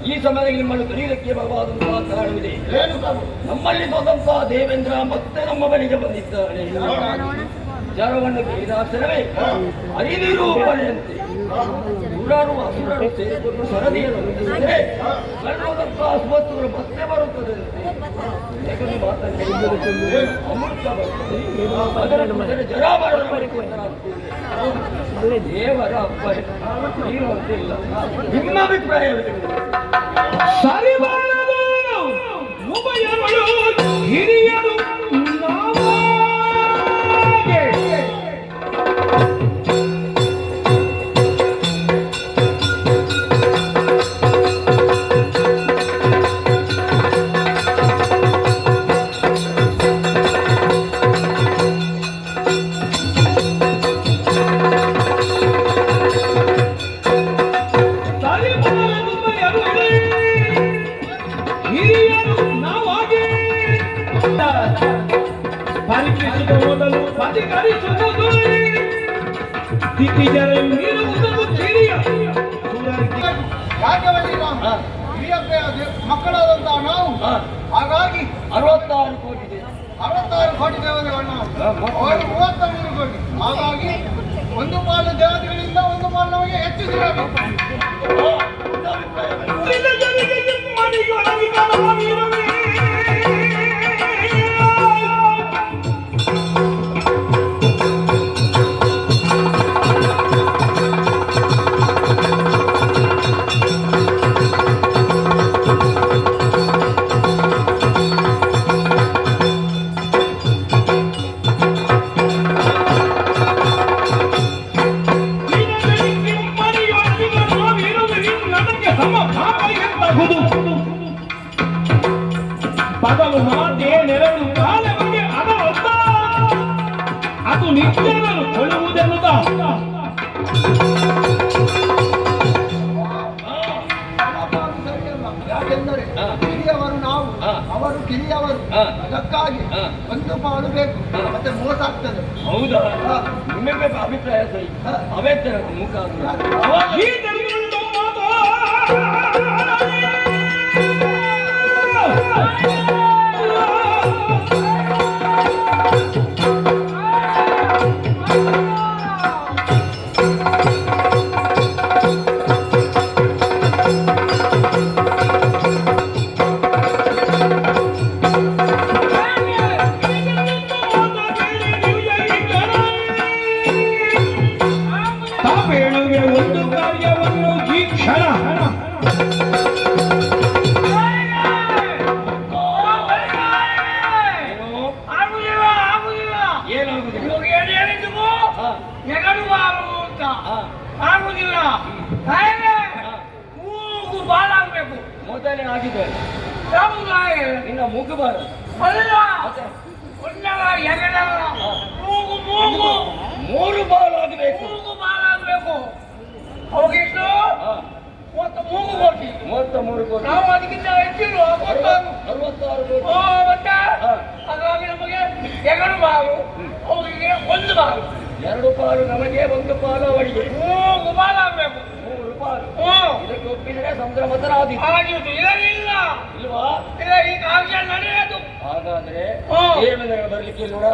ಈ ಸಮಯದಲ್ಲಿ ನಿಮ್ಮನ್ನು ಕರೆಯುವುದಕ್ಕೆ ಬರವಾದಂತಹ ಕಾರಣವಿದೆ. ನಮ್ಮಲ್ಲಿ ಸ್ವತಂತ್ರ ದೇವೇಂದ್ರ ಮತ್ತೆ ನಮ್ಮ ಬಳಿಗೆ ಬಂದಿದ್ದಾನೆ. ಜರವನ್ನು ಕೇಳಿದಾಕ್ಷರವೇ ಅರಿವಿರು ಬರೆಯಂತೆ ನೂರಾರು ಹಸುರರು ಸೇರಿಕೊಂಡು ಸರದಿಯನ್ನು ಹೊಂದಿಸಿದರೆ ಕಳ್ಳೋದಂತಹ ಸುವಸ್ತುಗಳು ಮತ್ತೆ ಬರುತ್ತದೆ. ಏಕೆಂದು ಮಾತನಾಡಿದರೆ ಅಮೃತ ಬರುತ್ತದೆ. ಅದರ ಜರಾಮರಣ ದೇವರ ಹಬ್ಬ ಇರುವಂತಿಲ್ಲ. ನಿಮ್ಮ ಅಭಿಪ್ರಾಯವಿದೆ? ಸರಿ ಬಾಳದು ಉಭಯಗಳು ಹಿರಿಯರು ಪರೀಕ್ಷಿಸಿದ ಮೊದಲು ಪರಿಕರಿಸುವುದು ದಿಗ್ವಿಜಯರು ನೀಡುವುದನ್ನು ತಿಳಿಯ ಮಕ್ಕಳಾದಂತಹ ನಾವು ಹಾಗಾಗಿ 66 ಕೋಟಿ ಇದೆ. 66 ಕೋಟಿ ದೇವತೆಗಳು ನಾವು 33 ಕೋಟಿ. ಹಾಗಾಗಿ ಒಂದು ಪಾಲು ದೇವತೆಗಳಿಂದ ಒಂದು ಪಾಲು ನಮಗೆ ಹೆಚ್ಚಿಸಿರಬೇಕು. ಬದಲು ಮಾತೆ ನೆರಳು ಕಾಲವಾಗಿ ಅದರೊತ್ತ ಅದು ನಿತ್ಯವನ್ನು ಕೊಡುವುದೆನ್ನುತ್ತ ಯಾಕೆಂದರೆ ಕಿರಿಯವರು ನಾವು ಅವರು ಕಿರಿಯವರು, ಅದಕ್ಕಾಗಿ ಒಂದು ಪಾಲು ಬೇಕು, ಮತ್ತೆ ಮೋಸ ಆಗ್ತದೆ. ಹೌದಾ? ನಿಮಗೆ ಅಭಿಪ್ರಾಯ ಸರಿ. ಅವೇ ಮುಖ ಒಂದು ಕಾರ್ಯವನ್ನು ಈ ಕ್ಷಣ ಆಗುದಿಲ್ಲ. ಮೂಗು ಬಾಲಾಗಬೇಕು. ಮೊದಲೇ ಆಗಿದೆ. ನಿನ್ನ ಮೂಗು ಬಾರ ಮೂಗು ಮೂಗು 3 ಬಾಲ್ ಆಗಬೇಕು. ಮೂಗು ಬಾಲಾಗಬೇಕು. ಹೋಗಿಷ್ಟು ಮತ್ತು ಮೂಗು ಕೋಟಿ 33 ಕೋಟಿ. ನಾವು ಅದಕ್ಕಿಂತ ಹೆಚ್ಚಿರು 66 ಕೋಟಿ. ಹಾಗಾಗಿ ನಮಗೆ ಎರಡು ಬಾಲು, ಅವರಿಗೆ ಒಂದು ಬಾಲು. 2 ಪಾಲು ನಮಗೆ, 1 ಪಾಲು ಅವರಿಗೆ. ಮೂಗು ಬಾಲಾಗಬೇಕು. 3 ಪಾಲು. ಇದಕ್ಕೆ ಒಪ್ಪಿದರೆ ಸಮುದ್ರ ಮತನ ಆಗಿತ್ತು. ಇದರಿಲ್ಲ ಇಲ್ವಾ? ಇಲ್ಲ, ಈ ಕಾರ್ಯ ನಡೆಯೋದು. ಹಾಗಾದ್ರೆ ಏನೆಂದರೆ ಬರಲಿಕ್ಕೆ ನೋಡ.